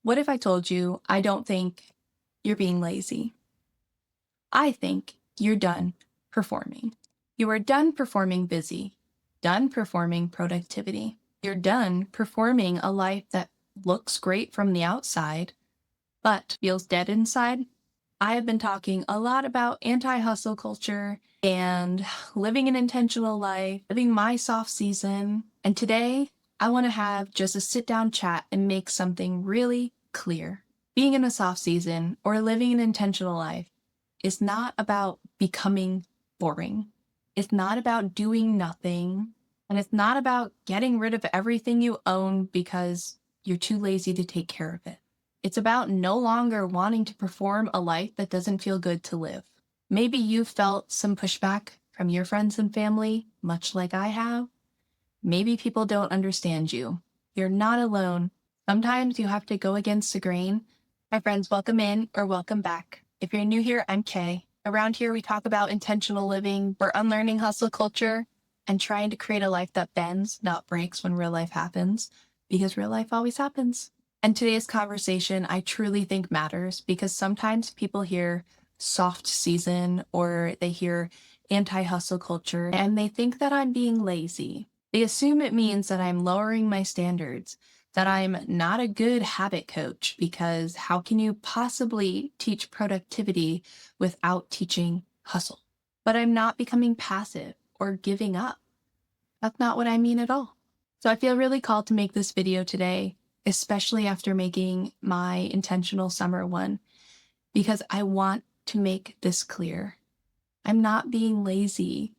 What if I told you I don't think you're being lazy? I think you're done performing. You are done performing busy, done performing productivity. You're done performing a life that looks great from the outside, but feels dead inside. I have been talking a lot about anti-hustle culture and living an intentional life, living my soft season. And today I want to have just a sit down chat and make something really clear. Being in a soft season or living an intentional life is not about becoming boring. It's not about doing nothing. And it's not about getting rid of everything you own because you're too lazy to take care of it. It's about no longer wanting to perform a life that doesn't feel good to live. Maybe you've felt some pushback from your friends and family, much like I have. Maybe people don't understand you. You're not alone. Sometimes you have to go against the grain. My friends, welcome in or welcome back. If you're new here, I'm Kay. Around here, we talk about intentional living. We're unlearning hustle culture and trying to create a life that bends, not breaks when real life happens, because real life always happens. And today's conversation, I truly think matters because sometimes people hear soft season or they hear anti-hustle culture and they think that I'm being lazy. They assume it means that I'm lowering my standards, that I'm not a good habit coach because how can you possibly teach productivity without teaching hustle? But I'm not becoming passive or giving up. That's not what I mean at all. So I feel really called to make this video today, especially after making my intentional summer one, because I want to make this clear. I'm not being lazy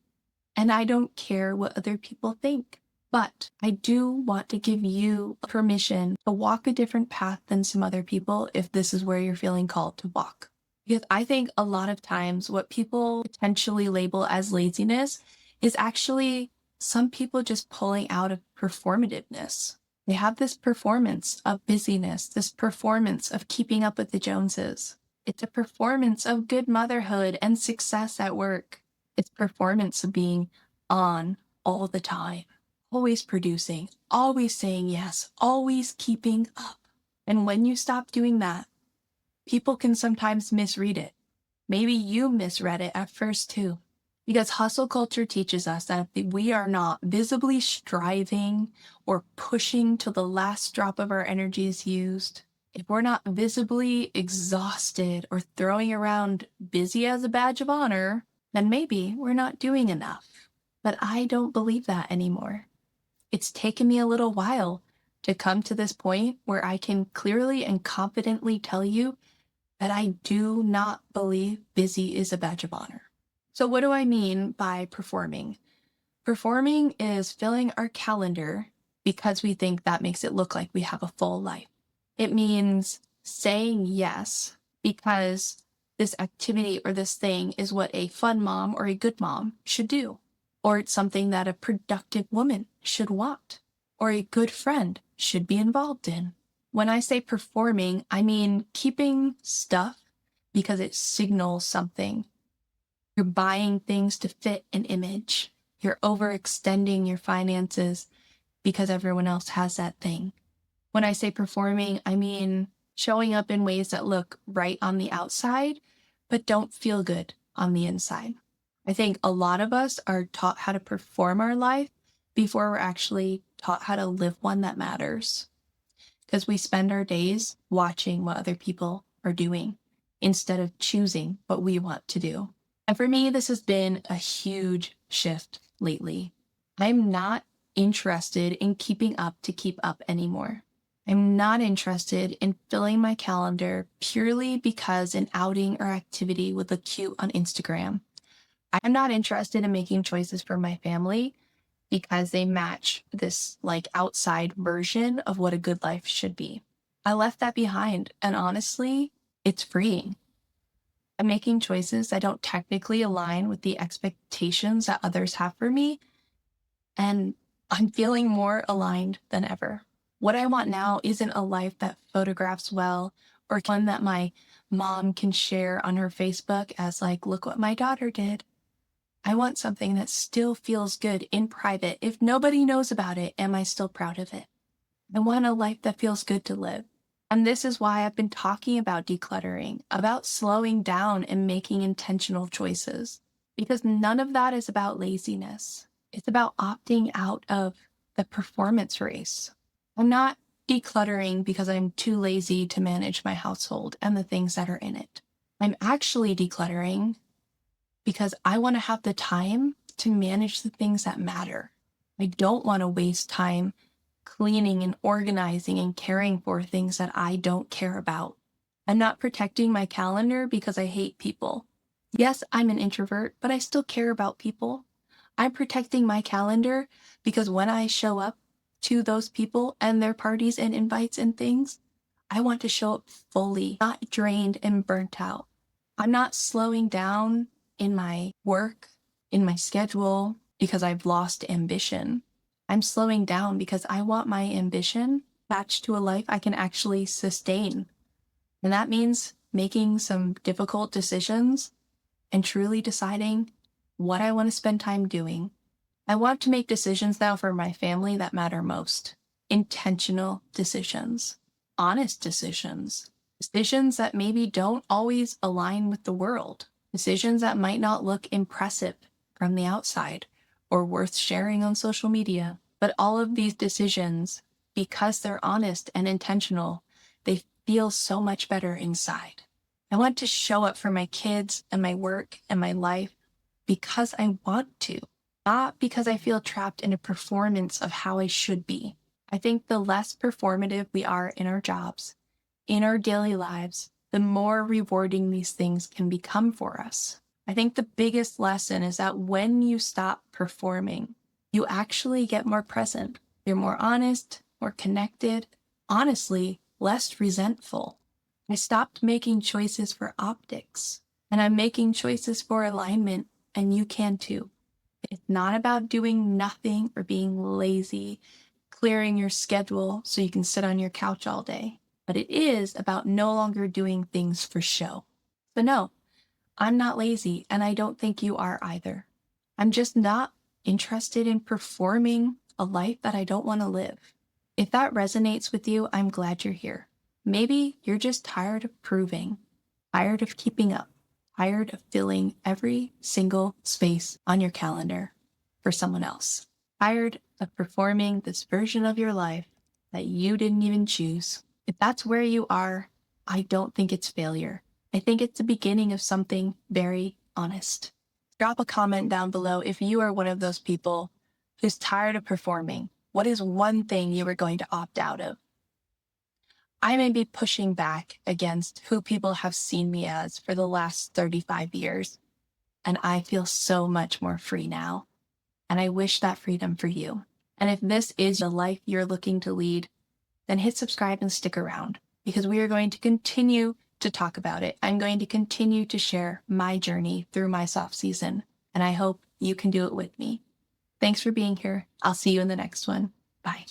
and I don't care what other people think, but I do want to give you permission to walk a different path than some other people if this is where you're feeling called to walk. Because I think a lot of times what people potentially label as laziness is actually some people just pulling out of performativeness. They have this performance of busyness, this performance of keeping up with the Joneses. It's a performance of good motherhood and success at work. It's performance of being on all the time, always producing, always saying yes, always keeping up. And when you stop doing that, people can sometimes misread it. Maybe you misread it at first too. Because hustle culture teaches us that if we are not visibly striving or pushing till the last drop of our energy is used, if we're not visibly exhausted or throwing around busy as a badge of honor, then maybe we're not doing enough. But I don't believe that anymore. It's taken me a little while to come to this point where I can clearly and confidently tell you that I do not believe busy is a badge of honor. So what do I mean by performing? Performing is filling our calendar because we think that makes it look like we have a full life. It means saying yes because this activity or this thing is what a fun mom or a good mom should do. Or it's something that a productive woman should want, or a good friend should be involved in. When I say performing, I mean keeping stuff because it signals something. You're buying things to fit an image. You're overextending your finances because everyone else has that thing. When I say performing, I mean showing up in ways that look right on the outside, but don't feel good on the inside. I think a lot of us are taught how to perform our life before we're actually taught how to live one that matters. Because we spend our days watching what other people are doing instead of choosing what we want to do. And for me, this has been a huge shift lately. I'm not interested in keeping up to keep up anymore. I'm not interested in filling my calendar purely because an outing or activity would look cute on Instagram. I'm not interested in making choices for my family because they match this like outside version of what a good life should be. I left that behind, and honestly, it's freeing. I'm making choices that don't technically align with the expectations that others have for me, and I'm feeling more aligned than ever. What I want now isn't a life that photographs well or one that my mom can share on her Facebook as like, look what my daughter did. I want something that still feels good in private. If nobody knows about it, am I still proud of it? I want a life that feels good to live. And this is why I've been talking about decluttering, about slowing down and making intentional choices, because none of that is about laziness. It's about opting out of the performance race. I'm not decluttering because I'm too lazy to manage my household and the things that are in it. I'm actually decluttering because I want to have the time to manage the things that matter. I don't want to waste time cleaning and organizing and caring for things that I don't care about. I'm not protecting my calendar because I hate people. Yes, I'm an introvert, but I still care about people. I'm protecting my calendar because when I show up to those people and their parties and invites and things, I want to show up fully, not drained and burnt out. I'm not slowing down in my work, in my schedule, because I've lost ambition. I'm slowing down because I want my ambition attached to a life I can actually sustain. And that means making some difficult decisions and truly deciding what I want to spend time doing. I want to make decisions now for my family that matter most. Intentional decisions, honest decisions, decisions that maybe don't always align with the world, decisions that might not look impressive from the outside or worth sharing on social media. But all of these decisions, because they're honest and intentional, they feel so much better inside. I want to show up for my kids and my work and my life because I want to, not because I feel trapped in a performance of how I should be. I think the less performative we are in our jobs, in our daily lives, the more rewarding these things can become for us. I think the biggest lesson is that when you stop performing, you actually get more present. You're more honest, more connected, honestly, less resentful. I stopped making choices for optics, and I'm making choices for alignment, and you can too. It's not about doing nothing or being lazy, clearing your schedule so you can sit on your couch all day, but it is about no longer doing things for show. So no, I'm not lazy, and I don't think you are either. I'm just not interested in performing a life that I don't want to live. If that resonates with you, I'm glad you're here. Maybe you're just tired of proving, tired of keeping up, tired of filling every single space on your calendar for someone else, tired of performing this version of your life that you didn't even choose. If that's where you are, I don't think it's failure. I think it's the beginning of something very honest. Drop a comment down below if you are one of those people who's tired of performing. What is one thing you are going to opt out of? I may be pushing back against who people have seen me as for the last 35 years, and I feel so much more free now. And I wish that freedom for you. And if this is the life you're looking to lead, then hit subscribe and stick around because we are going to continue to talk about it. I'm going to continue to share my journey through my soft season, and I hope you can do it with me. Thanks for being here. I'll see you in the next one. Bye.